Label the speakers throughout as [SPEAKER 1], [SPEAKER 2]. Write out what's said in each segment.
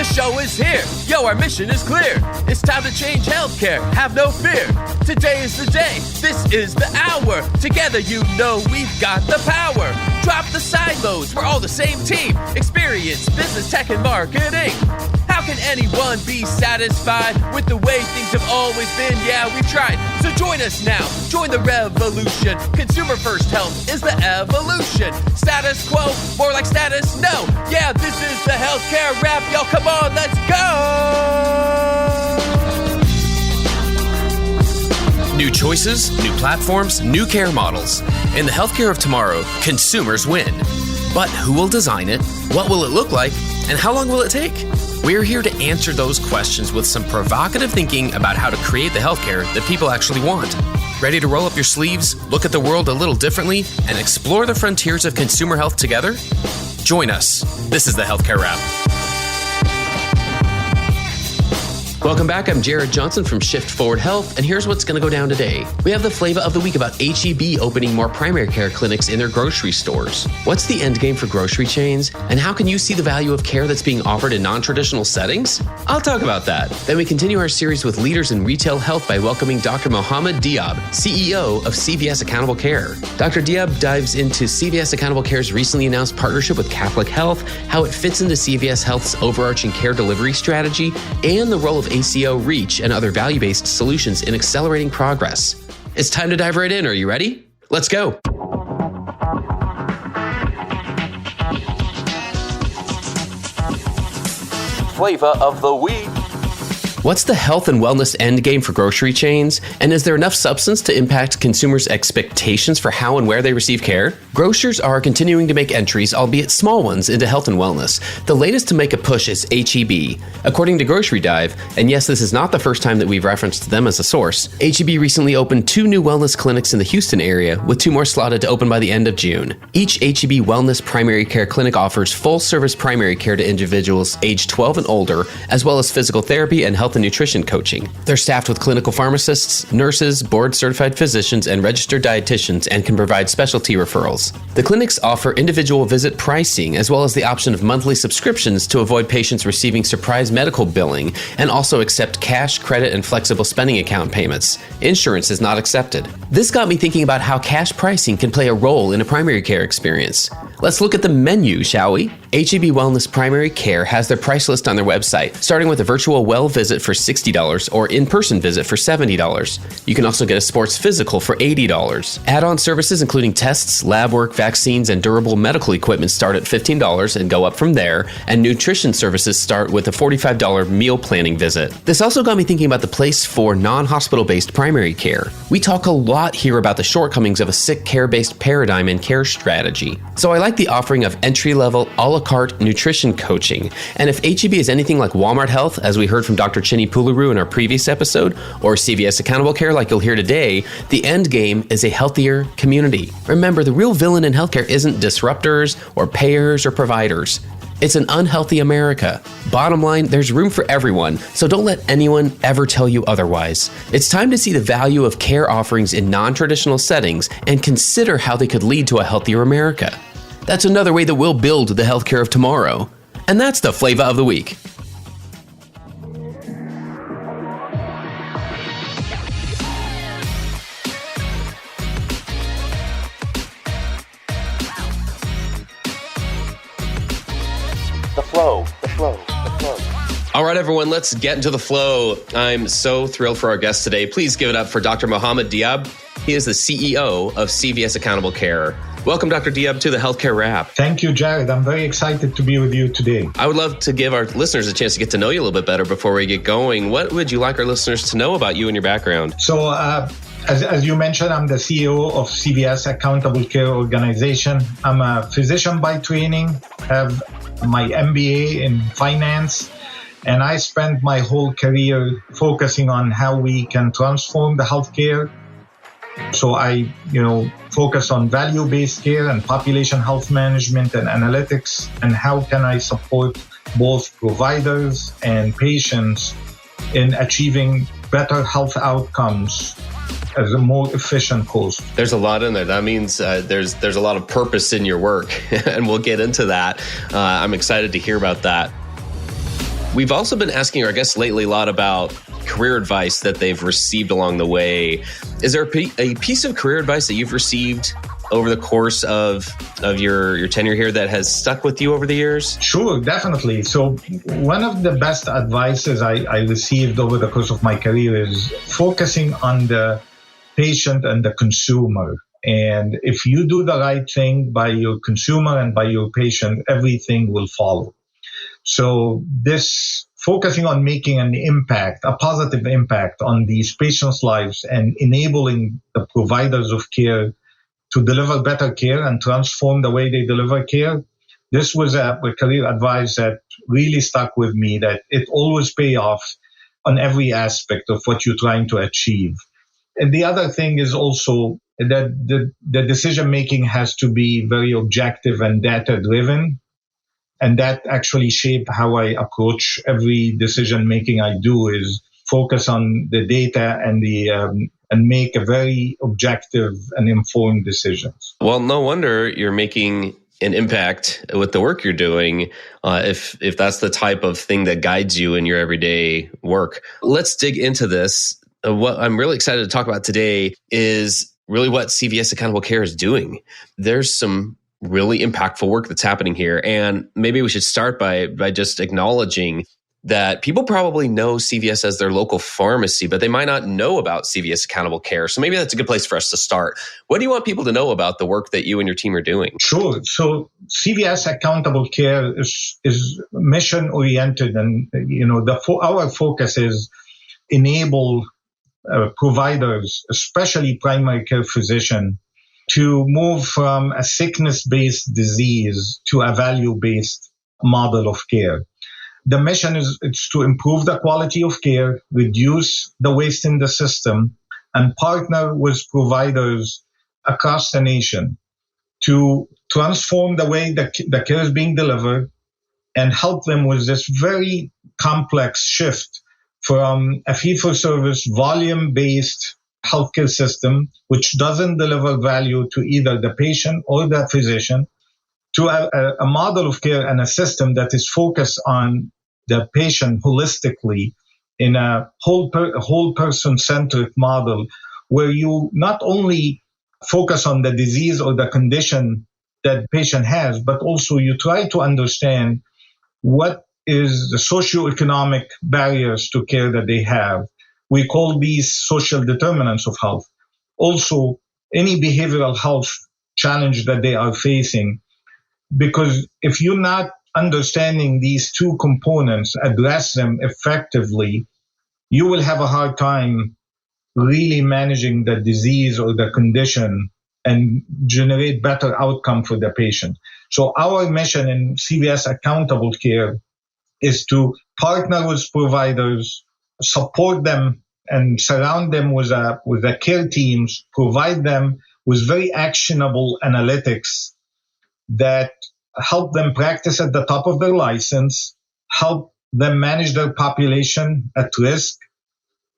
[SPEAKER 1] The show is here. Yo, our mission is clear. It's time to change healthcare. Have no fear. Today is the day. This is the hour. Together, you know we've got the power. Drop the silos. We're all the same team. Experience, business, tech, and marketing. How can anyone be satisfied with the way things have always been? Yeah, we've tried. So join us now. Join the revolution. Consumer first health is the evolution. Status quo, more like status no. Yeah, this is the healthcare rap. Y'all, come on, let's go. New choices, new platforms, new care models. In the healthcare of tomorrow, consumers win. But who will design it? What will it look like? And how long will it take? We're here to answer those questions with some provocative thinking about how to create the healthcare that people actually want. Ready to roll up your sleeves, look at the world a little differently, and explore the frontiers of consumer health together? Join us. This is the Healthcare Wrap. Welcome back. I'm Jared Johnson from Shift Forward Health, and here's what's going to go down today. We have the Flava of the week about H-E-B opening more primary care clinics in their grocery stores. What's the end game for grocery chains, and how can you see the value of care that's being offered in non-traditional settings? I'll talk about that. Then we continue our series with leaders in retail health by welcoming Dr. Mohamed Diab, CEO of CVS Accountable Care. Dr. Diab dives into CVS Accountable Care's recently announced partnership with Catholic Health, how it fits into CVS Health's overarching care delivery strategy, and the role of ACO REACH and other value-based solutions in accelerating progress. It's time to dive right in. Are you ready? Let's go. Flava of the week. What's the health and wellness endgame for grocery chains? And is there enough substance to impact consumers' expectations for how and where they receive care? Grocers are continuing to make entries, albeit small ones, into health and wellness. The latest to make a push is H-E-B. According to Grocery Dive, and yes, this is not the first time that we've referenced them as a source, H-E-B recently opened 2 new wellness clinics in the Houston area, with 2 more slotted to open by the end of June. Each H-E-B wellness primary care clinic offers full-service primary care to individuals aged 12 and older, as well as physical therapy and health and nutrition coaching. They're staffed with clinical pharmacists, nurses, board-certified physicians, and registered dietitians, and can provide specialty referrals. The clinics offer individual visit pricing, as well as the option of monthly subscriptions to avoid patients receiving surprise medical billing, and also accept cash, credit, and flexible spending account payments. Insurance is not accepted. This got me thinking about how cash pricing can play a role in a primary care experience. Let's look at the menu, shall we? H-E-B Wellness Primary Care has their price list on their website, starting with a virtual well visit for $60 or in-person visit for $70. You can also get a sports physical for $80. Add-on services including tests, lab work, vaccines, and durable medical equipment start at $15 and go up from there, and nutrition services start with a $45 meal planning visit. This also got me thinking about the place for non-hospital-based primary care. We talk a lot here about the shortcomings of a sick care-based paradigm and care strategy. So I like the offering of entry-level, a la carte nutrition coaching. And if H-E-B is anything like Walmart Health, as we heard from Dr. Chinny Puluru in our previous episode, or CVS Accountable Care like you'll hear today, the end game is a healthier community. Remember, the real villain in healthcare isn't disruptors or payers or providers. It's an unhealthy America. Bottom line, there's room for everyone, so don't let anyone ever tell you otherwise. It's time to see the value of care offerings in non-traditional settings and consider how they could lead to a healthier America. That's another way that we'll build the healthcare of tomorrow. And that's the Flava of the week. The flow. All right, everyone, let's get into the flow. I'm so thrilled for our guest today. Please give it up for Dr. Mohamed Diab. He is the CEO of CVS Accountable Care. Welcome, Dr. Diab, to the Healthcare Wrap.
[SPEAKER 2] Thank you, Jared. I'm very excited to be with you today.
[SPEAKER 1] I would love to give our listeners a chance to get to know you a little bit better before we get going. What would you like our listeners to know about you and your background?
[SPEAKER 2] So, as you mentioned, I'm the CEO of CVS Accountable Care organization. I'm a physician by training, have my MBA in finance, and I spent my whole career focusing on how we can transform the healthcare. So I, focus on value-based care and population health management and analytics, and how can I support both providers and patients in achieving better health outcomes at a more efficient cost.
[SPEAKER 1] There's a lot in there. That means there's a lot of purpose in your work, and we'll get into that. I'm excited to hear about that. We've also been asking our guests lately a lot about career advice that they've received along the way. Is there a piece of career advice that you've received over the course of your tenure here that has stuck with you over the years?
[SPEAKER 2] Sure, definitely. So one of the best advices I received over the course of my career is focusing on the patient and the consumer. And if you do the right thing by your consumer and by your patient, everything will follow. So this focusing on making an impact, a positive impact on these patients' lives and enabling the providers of care to deliver better care and transform the way they deliver care. This was a career advice that really stuck with me, that it always pay off on every aspect of what you're trying to achieve. And the other thing is also that the decision making has to be very objective and data driven. And that actually shaped how I approach every decision making I do, is focus on the data and make a very objective and informed decisions.
[SPEAKER 1] Well, no wonder you're making an impact with the work you're doing, if that's the type of thing that guides you in your everyday work. Let's dig into this. What I'm really excited to talk about today is really what CVS Accountable Care is doing. There's some really impactful work that's happening here. And maybe we should start by just acknowledging that people probably know CVS as their local pharmacy, but they might not know about CVS Accountable Care. So maybe that's a good place for us to start. What do you want people to know about the work that you and your team are doing?
[SPEAKER 2] Sure. So CVS Accountable Care is mission oriented, and our focus is enable providers, especially primary care physician, to move from a sickness-based disease to a value-based model of care. The mission is to improve the quality of care, reduce the waste in the system, and partner with providers across the nation to transform the way the care is being delivered and help them with this very complex shift from a fee-for-service, volume-based healthcare system, which doesn't deliver value to either the patient or the physician, to a model of care and a system that is focused on the patient holistically in a whole person-centric model, where you not only focus on the disease or the condition that the patient has, but also you try to understand what is the socioeconomic barriers to care that they have. We call these social determinants of health. Also, any behavioral health challenge that they are facing. Because if you're not understanding these two components, address them effectively, you will have a hard time really managing the disease or the condition and generate better outcome for the patient. So our mission in CVS Accountable Care is to partner with providers, support them, and surround them with the care teams, provide them with very actionable analytics that help them practice at the top of their license, help them manage their population at risk,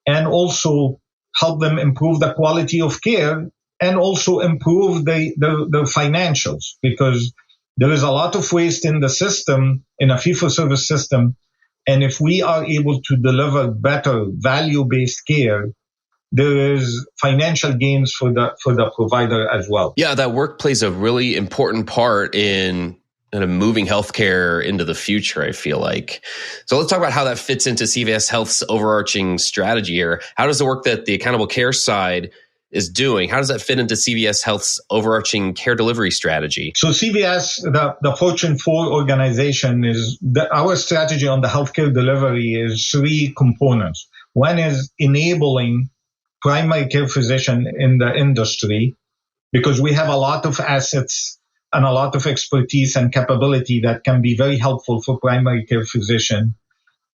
[SPEAKER 2] and also help them improve the quality of care and also improve their financials, because there is a lot of waste in the system, in a fee-for-service system. And if we are able to deliver better value-based care, there is financial gains for the provider as well.
[SPEAKER 1] Yeah, that work plays a really important part in kind of moving healthcare into the future, I feel like. So let's talk about how that fits into CVS Health's overarching strategy here. How does the work that the accountable care side is doing, how does that fit into CVS Health's overarching care delivery strategy?
[SPEAKER 2] So CVS, the Fortune 4 organization, our strategy on the healthcare delivery is three components. One is enabling primary care physician in the industry, because we have a lot of assets and a lot of expertise and capability that can be very helpful for primary care physician.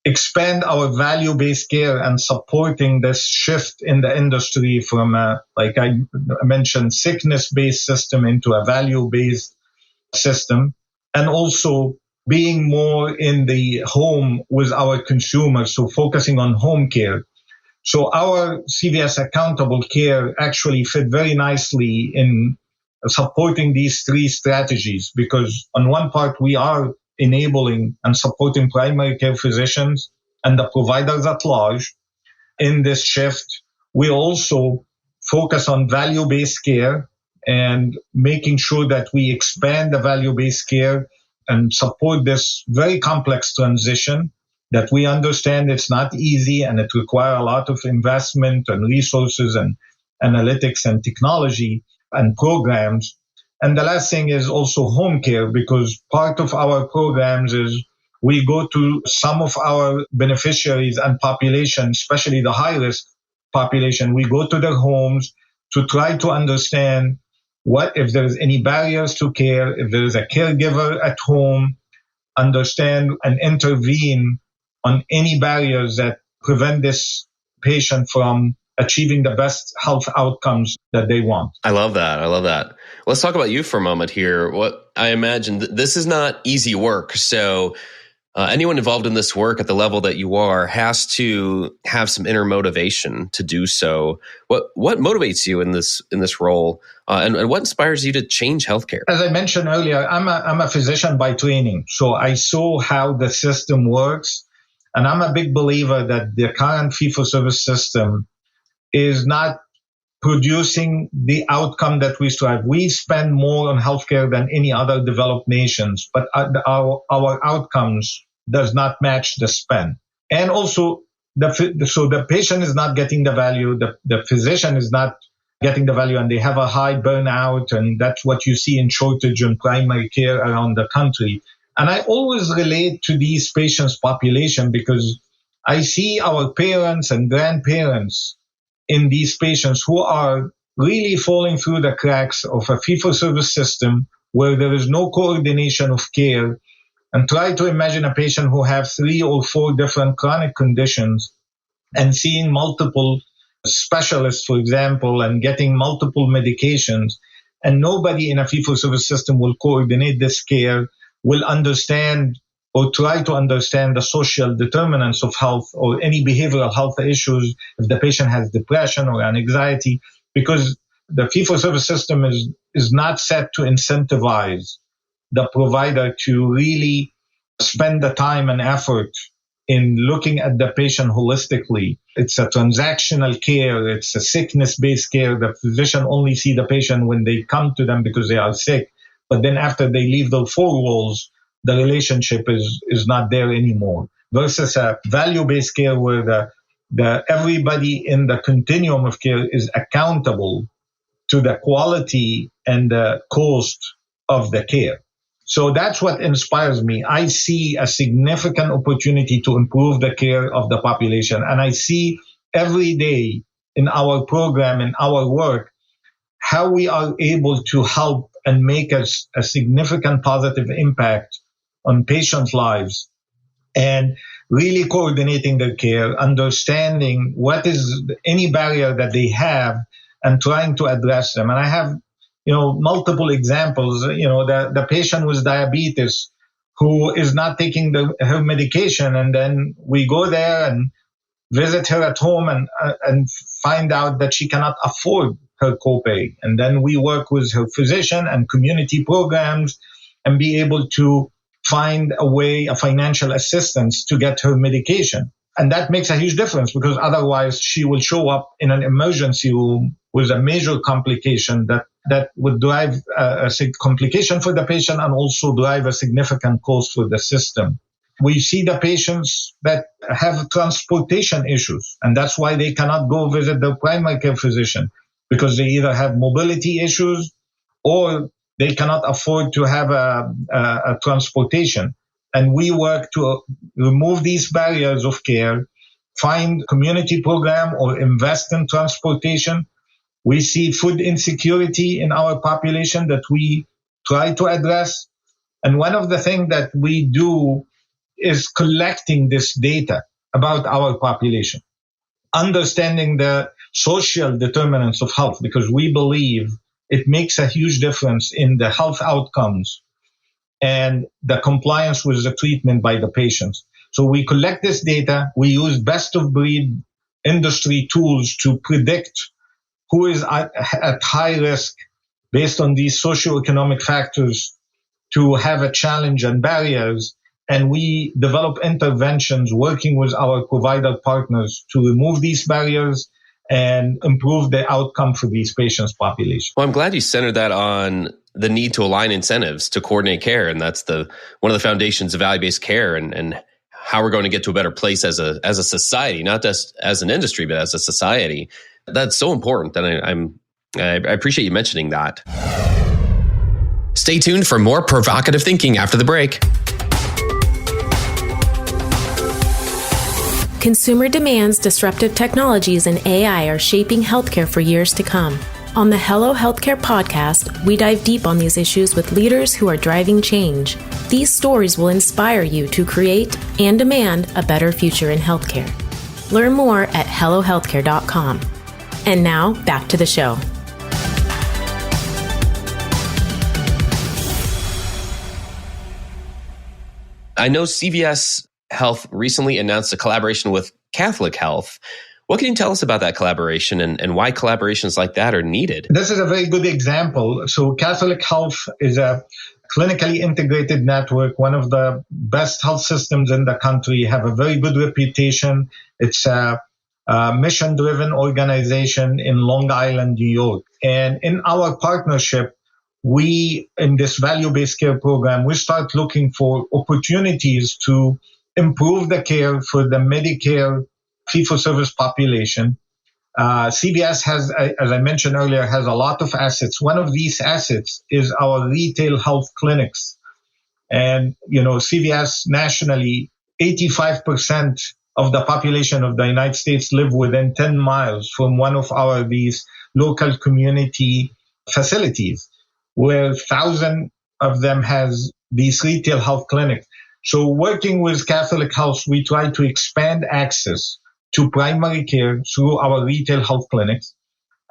[SPEAKER 2] Expand our value-based care and supporting this shift in the industry from, like I mentioned, sickness-based system into a value-based system. And also being more in the home with our consumers, so focusing on home care. So our CVS Accountable Care actually fit very nicely in supporting these three strategies, because on one part we are enabling and supporting primary care physicians and the providers at large in this shift. We also focus on value-based care and making sure that we expand the value-based care and support this very complex transition that we understand it's not easy and it requires a lot of investment and resources and analytics and technology and programs. And the last thing is also home care, because part of our programs is we go to some of our beneficiaries and population, especially the high-risk population. We go to their homes to try to understand what if there is any barriers to care, if there is a caregiver at home, understand and intervene on any barriers that prevent this patient from achieving the best health outcomes that they want.
[SPEAKER 1] I love that. I love that. Let's talk about you for a moment here. What I imagine this is not easy work. So anyone involved in this work at the level that you are has to have some inner motivation to do so. What motivates you in this role, and what inspires you to change healthcare?
[SPEAKER 2] As I mentioned earlier, I'm a physician by training, so I saw how the system works, and I'm a big believer that the current fee-for-service system is not producing the outcome that we strive. We spend more on healthcare than any other developed nations, but our outcomes does not match the spend. And also, the patient is not getting the value, the physician is not getting the value, and they have a high burnout, and that's what you see in shortage in primary care around the country. And I always relate to these patients' population because I see our parents and grandparents in these patients who are really falling through the cracks of a fee-for-service system where there is no coordination of care. And try to imagine a patient who has 3 or 4 different chronic conditions and seeing multiple specialists, for example, and getting multiple medications. And nobody in a fee-for-service system will coordinate this care, will understand or try to understand the social determinants of health or any behavioral health issues if the patient has depression or anxiety, because the fee-for-service system is not set to incentivize the provider to really spend the time and effort in looking at the patient holistically. It's a transactional care. It's a sickness-based care. The physician only see the patient when they come to them because they are sick. But then after they leave the 4 walls, the relationship is not there anymore. Versus a value-based care where the everybody in the continuum of care is accountable to the quality and the cost of the care. So that's what inspires me. I see a significant opportunity to improve the care of the population. And I see every day in our program, in our work, how we are able to help and make a significant positive impact on patients' lives, and really coordinating their care, understanding what is any barrier that they have and trying to address them. And I have, multiple examples. The patient with diabetes who is not taking her medication, and then we go there and visit her at home and find out that she cannot afford her copay. And then we work with her physician and community programs and be able to find a financial assistance to get her medication. And that makes a huge difference because otherwise she will show up in an emergency room with a major complication that would drive a complication for the patient and also drive a significant cost for the system. We see the patients that have transportation issues, and that's why they cannot go visit their primary care physician because they either have mobility issues or they cannot afford to have a transportation. And we work to remove these barriers of care, find community program or invest in transportation. We see food insecurity in our population that we try to address. And one of the things that we do is collecting this data about our population, understanding the social determinants of health, because we believe it makes a huge difference in the health outcomes and the compliance with the treatment by the patients. So we collect this data. We use best of breed industry tools to predict who is at high risk based on these socioeconomic factors to have a challenge and barriers. And we develop interventions working with our provider partners to remove these barriers and improve the outcome for these patients' population.
[SPEAKER 1] Well, I'm glad you centered that on the need to align incentives to coordinate care. And that's one of the foundations of value-based care and how we're going to get to a better place as a society, not just as an industry, but as a society. That's so important. And I appreciate you mentioning that. Stay tuned for more provocative thinking after the break.
[SPEAKER 3] Consumer demands, disruptive technologies, and AI are shaping healthcare for years to come. On the Hello Healthcare podcast, we dive deep on these issues with leaders who are driving change. These stories will inspire you to create and demand a better future in healthcare. Learn more at hellohealthcare.com. And now, back to the show.
[SPEAKER 1] I know CVS Health recently announced a collaboration with Catholic Health. What can you tell us about that collaboration and why collaborations like that are needed?
[SPEAKER 2] This is a very good example. So Catholic Health is a clinically integrated network, one of the best health systems in the country, have a very good reputation. It's a mission-driven organization in Long Island, New York. And in our partnership, we, in this value-based care program, we start looking for opportunities to improve the care for the Medicare fee-for-service population. CVS has, as I mentioned earlier, has a lot of assets. One of these assets is our retail health clinics. And, CVS nationally, 85% of the population of the United States live within 10 miles from one of these local community facilities, where 1,000 of them has these retail health clinics. So working with Catholic Health, we try to expand access to primary care through our retail health clinics,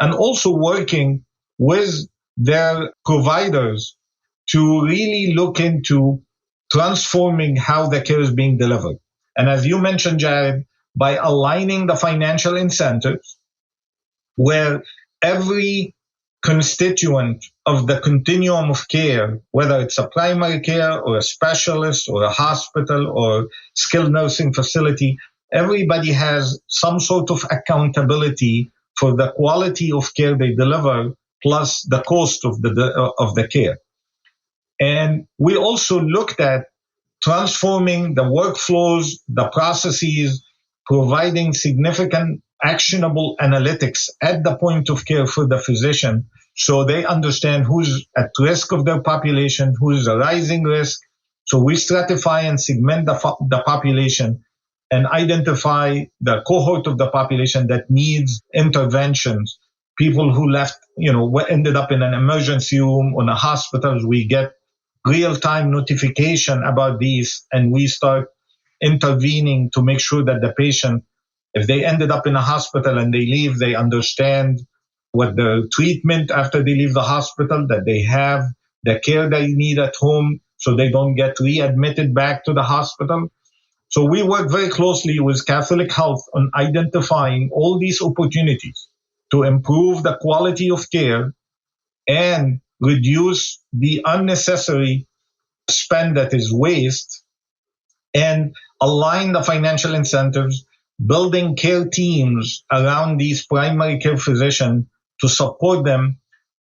[SPEAKER 2] and also working with their providers to really look into transforming how the care is being delivered. And as you mentioned, Jared, by aligning the financial incentives, where every constituent of the continuum of care, whether it's a primary care or a specialist or a hospital or skilled nursing facility, everybody has some sort of accountability for the quality of care they deliver, plus the cost of the care. And we also looked at transforming the workflows, the processes, providing significant actionable analytics at the point of care for the physician, so they understand who's at risk of their population, who's a rising risk. So we stratify and segment the population and identify the cohort of the population that needs interventions. People who ended up in an emergency room or in a hospital, we get real-time notification about these, and we start intervening to make sure that the patient, if they ended up in a hospital and they leave, they understand what the treatment after they leave the hospital, that they have the care they need at home so they don't get readmitted back to the hospital. So we work very closely with Catholic Health on identifying all these opportunities to improve the quality of care and reduce the unnecessary spend that is waste, and align the financial incentives, building care teams around these primary care physicians to support them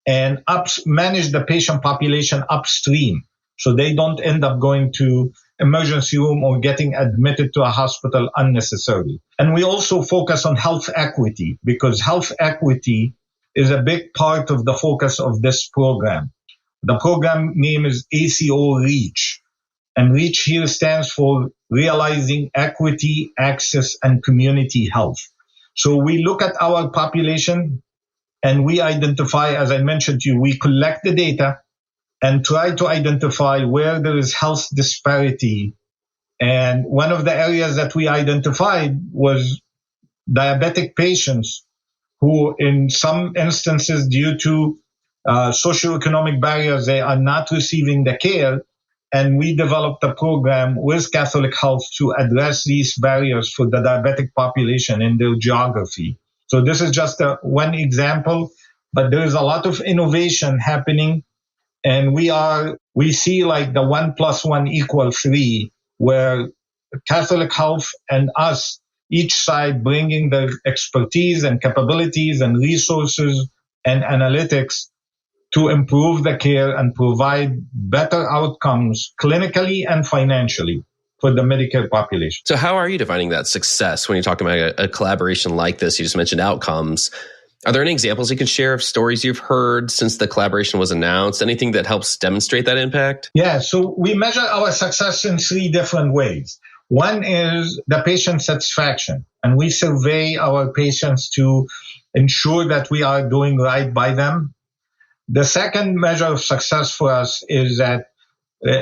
[SPEAKER 2] and manage the patient population upstream, so they don't end up going to emergency room or getting admitted to a hospital unnecessarily. And we also focus on health equity, because health equity is a big part of the focus of this program. The program name is ACO REACH, and REACH here stands for Realizing Equity, Access, and Community Health. So we look at our population and we identify, as I mentioned to you, we collect the data and try to identify where there is health disparity. And one of the areas that we identified was diabetic patients who, in some instances, due to socioeconomic barriers, they are not receiving the care. And we developed a program with Catholic Health to address these barriers for the diabetic population in their geography. So this is just one example, but there is a lot of innovation happening. And we are we see like the 1 + 1 = 3, where Catholic Health and us, each side bringing their expertise and capabilities and resources and analytics to improve the care and provide better outcomes clinically and financially for the Medicare population.
[SPEAKER 1] So how are you defining that success when you're talking about a collaboration like this? You just mentioned outcomes. Are there any examples you can share of stories you've heard since the collaboration was announced? Anything that helps demonstrate that impact?
[SPEAKER 2] Yeah, so we measure our success in 3 different ways. One is the patient satisfaction, and we survey our patients to ensure that we are doing right by them. The second measure of success for us is that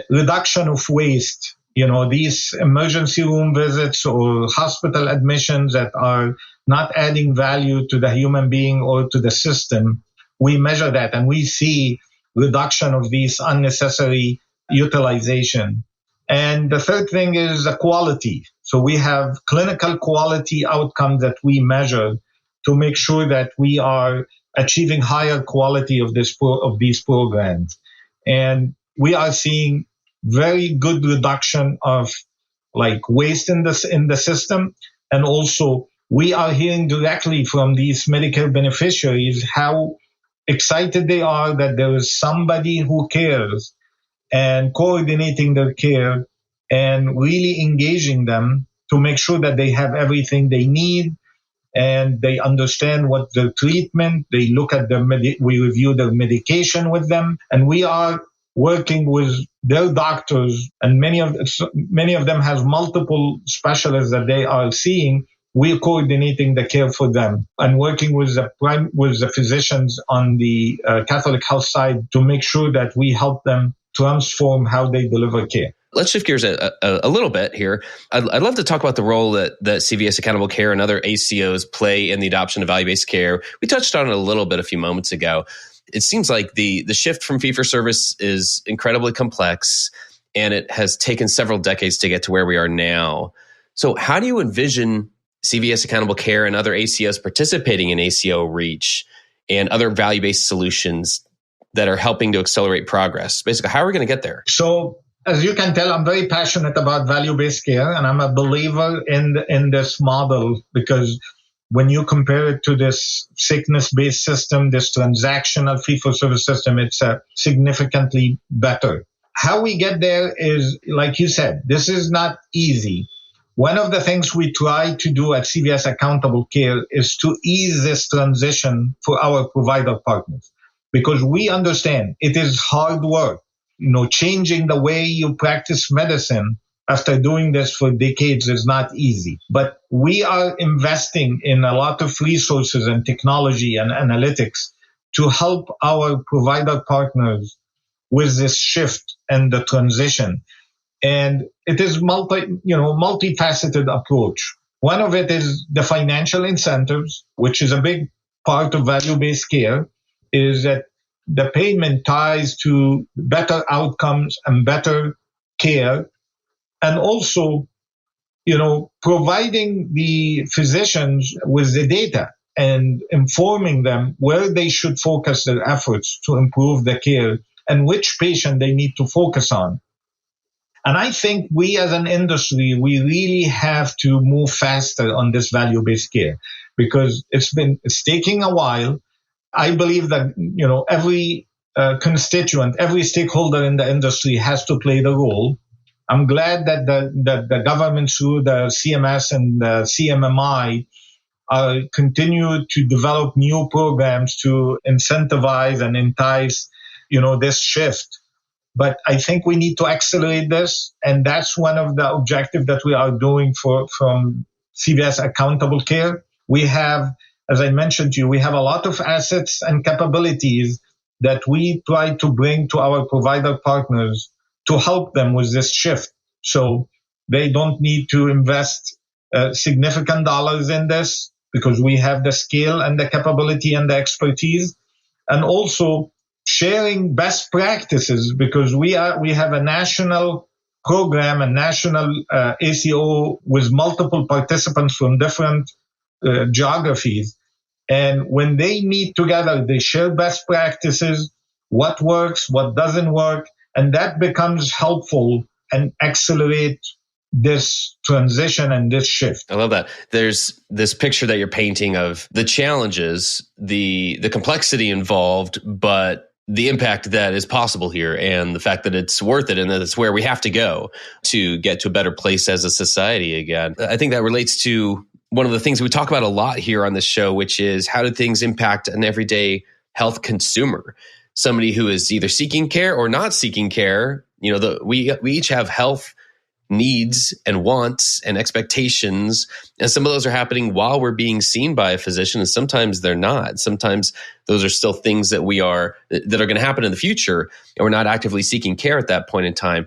[SPEAKER 2] reduction of waste. These emergency room visits or hospital admissions that are not adding value to the human being or to the system, we measure that and we see reduction of these unnecessary utilization. And the third thing is the quality. So we have clinical quality outcomes that we measure to make sure that we are achieving higher quality of these programs. And we are seeing very good reduction of like waste in the system. And also we are hearing directly from these Medicare beneficiaries how excited they are that there is somebody who cares and coordinating their care and really engaging them to make sure that they have everything they need and they understand what their treatment, they look at we review their medication with them, and we are working with their doctors, and many of them have multiple specialists that they are seeing. We're coordinating the care for them and working with the physicians on the Catholic Health side to make sure that we help them transform how they deliver care.
[SPEAKER 1] Let's shift gears a little bit here. I'd love to talk about the role that CVS Accountable Care and other ACOs play in the adoption of value-based care. We touched on it a little bit a few moments ago. It seems like the shift from fee-for-service is incredibly complex, and it has taken several decades to get to where we are now. So how do you envision CVS Accountable Care and other ACOs participating in ACO REACH and other value-based solutions that are helping to accelerate progress? Basically, how are we going to get there?
[SPEAKER 2] So, as you can tell, I'm very passionate about value-based care, and I'm a believer in this model because when you compare it to this sickness-based system, this transactional fee-for-service system, it's significantly better. How we get there is, like you said, this is not easy. One of the things we try to do at CVS Accountable Care is to ease this transition for our provider partners because we understand it is hard work. Changing the way you practice medicine after doing this for decades is not easy. But we are investing in a lot of resources and technology and analytics to help our provider partners with this shift and the transition. And it is multifaceted approach. One of it is the financial incentives, which is a big part of value-based care, is that the payment ties to better outcomes and better care. And also, providing the physicians with the data and informing them where they should focus their efforts to improve the care and which patient they need to focus on. And I think we as an industry, we really have to move faster on this value-based care because it's taking a while. I believe that, every constituent, every stakeholder in the industry has to play the role. I'm glad that the government through the CMS and the CMMI continue to develop new programs to incentivize and entice, this shift. But I think we need to accelerate this. And that's one of the objectives that we are doing from CVS Accountable Care. We have, as I mentioned to you, we have a lot of assets and capabilities that we try to bring to our provider partners to help them with this shift. So they don't need to invest significant dollars in this because we have the scale and the capability and the expertise. And also sharing best practices because we have a national program, a national ACO with multiple participants from different geographies. And when they meet together, they share best practices, what works, what doesn't work, And that becomes helpful and accelerate this transition and this shift.
[SPEAKER 1] I love that. There's this picture that you're painting of the challenges, the complexity involved, but the impact that is possible here and the fact that it's worth it and that it's where we have to go to get to a better place as a society again. I think that relates to one of the things we talk about a lot here on this show, which is how do things impact an everyday health consumer? Somebody who is either seeking care or not seeking care. You know, we each have health needs and wants and expectations. And some of those are happening while we're being seen by a physician, and sometimes they're not. Sometimes those are still things that are going to happen in the future, and we're not actively seeking care at that point in time.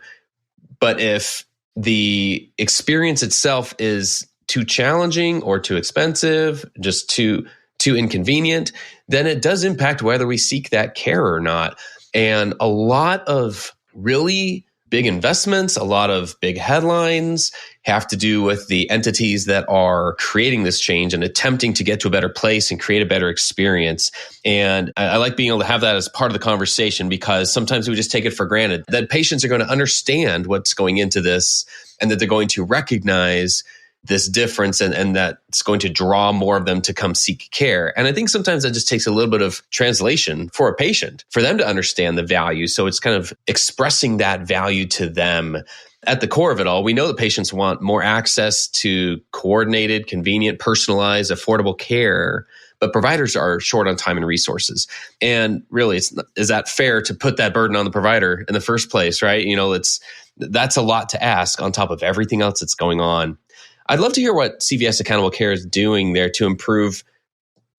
[SPEAKER 1] But if the experience itself is too challenging or too expensive, just too inconvenient, then it does impact whether we seek that care or not. And a lot of really big investments, a lot of big headlines have to do with the entities that are creating this change and attempting to get to a better place and create a better experience. And I like being able to have that as part of the conversation, because sometimes we just take it for granted that patients are going to understand what's going into this and that they're going to recognize this difference and that it's going to draw more of them to come seek care. And I think sometimes that just takes a little bit of translation for a patient, for them to understand the value. So it's kind of expressing that value to them. At the core of it all, we know that patients want more access to coordinated, convenient, personalized, affordable care, but providers are short on time and resources. And really, is that fair to put that burden on the provider in the first place, right? You know, that's a lot to ask on top of everything else that's going on. I'd love to hear what CVS Accountable Care is doing there to improve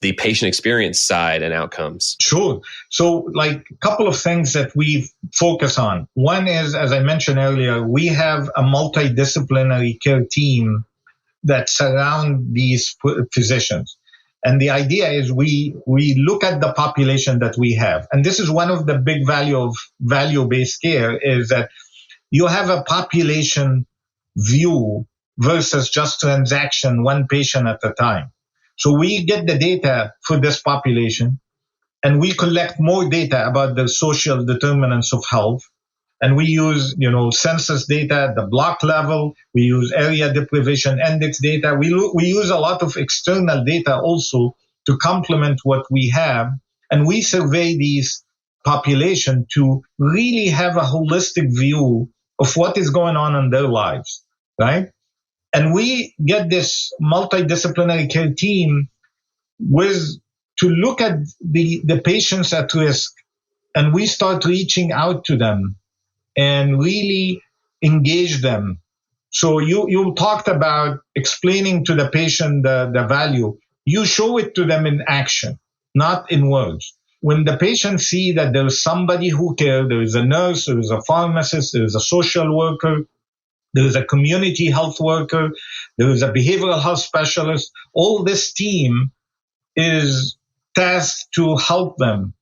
[SPEAKER 1] the patient experience side and outcomes.
[SPEAKER 2] Sure. So like a couple of things that we focus on. One is, as I mentioned earlier, we have a multidisciplinary care team that surround these physicians. And the idea is we look at the population that we have. And this is one of the big value of value-based care, is that you have a population view versus just transaction, one patient at a time. So we get the data for this population, and we collect more data about the social determinants of health. And we use, census data at the block level. We use area deprivation index data. We use a lot of external data also to complement what we have. And we survey these population to really have a holistic view of what is going on in their lives, right? And we get this multidisciplinary care team to look at the patients at risk, and we start reaching out to them and really engage them. So you talked about explaining to the patient the value. You show it to them in action, not in words. When the patient see that there is somebody who cares, there is a nurse, there is a pharmacist, there is a social worker, there is a community health worker, there is a behavioral health specialist. All this team is tasked to help them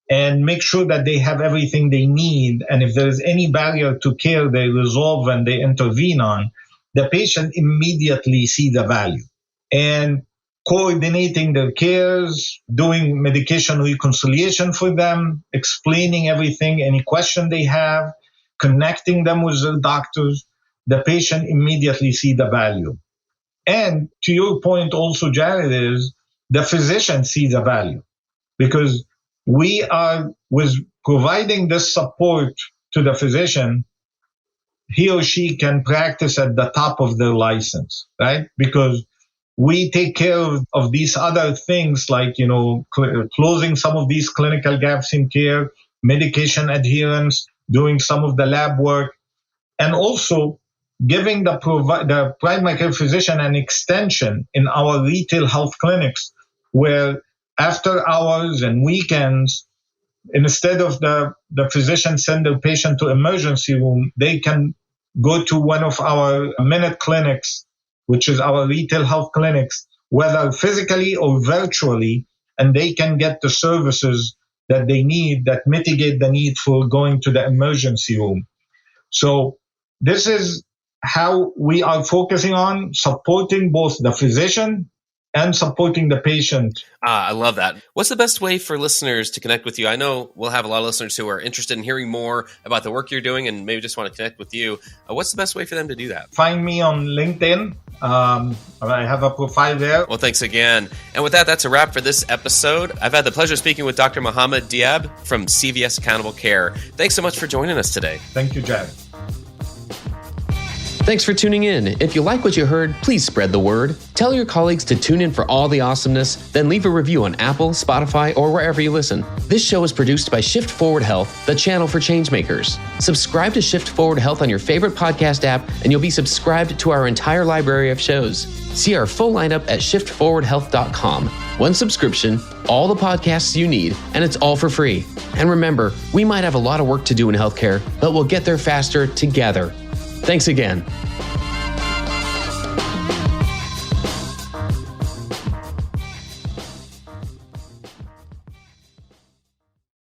[SPEAKER 2] and make sure that they have everything they need. And if there is any barrier to care, they resolve and they intervene on. The patient immediately see the value. And coordinating their cares, doing medication reconciliation for them, explaining everything, any question they have, connecting them with their doctors, the patient immediately see the value. And to your point also, Jared, is the physician sees the value, because we are with providing this support to the physician, he or she can practice at the top of their license, right? Because we take care of these other things like, closing some of these clinical gaps in care, medication adherence, doing some of the lab work, and also giving the primary care physician an extension in our retail health clinics, where after hours and weekends, instead of the physician send their patient to emergency room, they can go to one of our minute clinics, which is our retail health clinics, whether physically or virtually, and they can get the services that they need that mitigate the need for going to the emergency room. So this is how we are focusing on supporting both the physician and supporting the patient.
[SPEAKER 1] I love that. What's the best way for listeners to connect with you? I know we'll have a lot of listeners who are interested in hearing more about the work you're doing and maybe just want to connect with you. What's the best way for them to do that?
[SPEAKER 2] Find me on LinkedIn. I have a profile there.
[SPEAKER 1] Well, thanks again. And with that, that's a wrap for this episode. I've had the pleasure of speaking with Dr. Mohamed Diab from CVS Accountable Care. Thanks so much for joining us today.
[SPEAKER 2] Thank you, Jack.
[SPEAKER 1] Thanks for tuning in. If you like what you heard, please spread the word. Tell your colleagues to tune in for all the awesomeness, then leave a review on Apple, Spotify, or wherever you listen. This show is produced by Shift Forward Health, the channel for changemakers. Subscribe to Shift Forward Health on your favorite podcast app, and you'll be subscribed to our entire library of shows. See our full lineup at shiftforwardhealth.com. One subscription, all the podcasts you need, and it's all for free. And remember, we might have a lot of work to do in healthcare, but we'll get there faster together. Thanks again.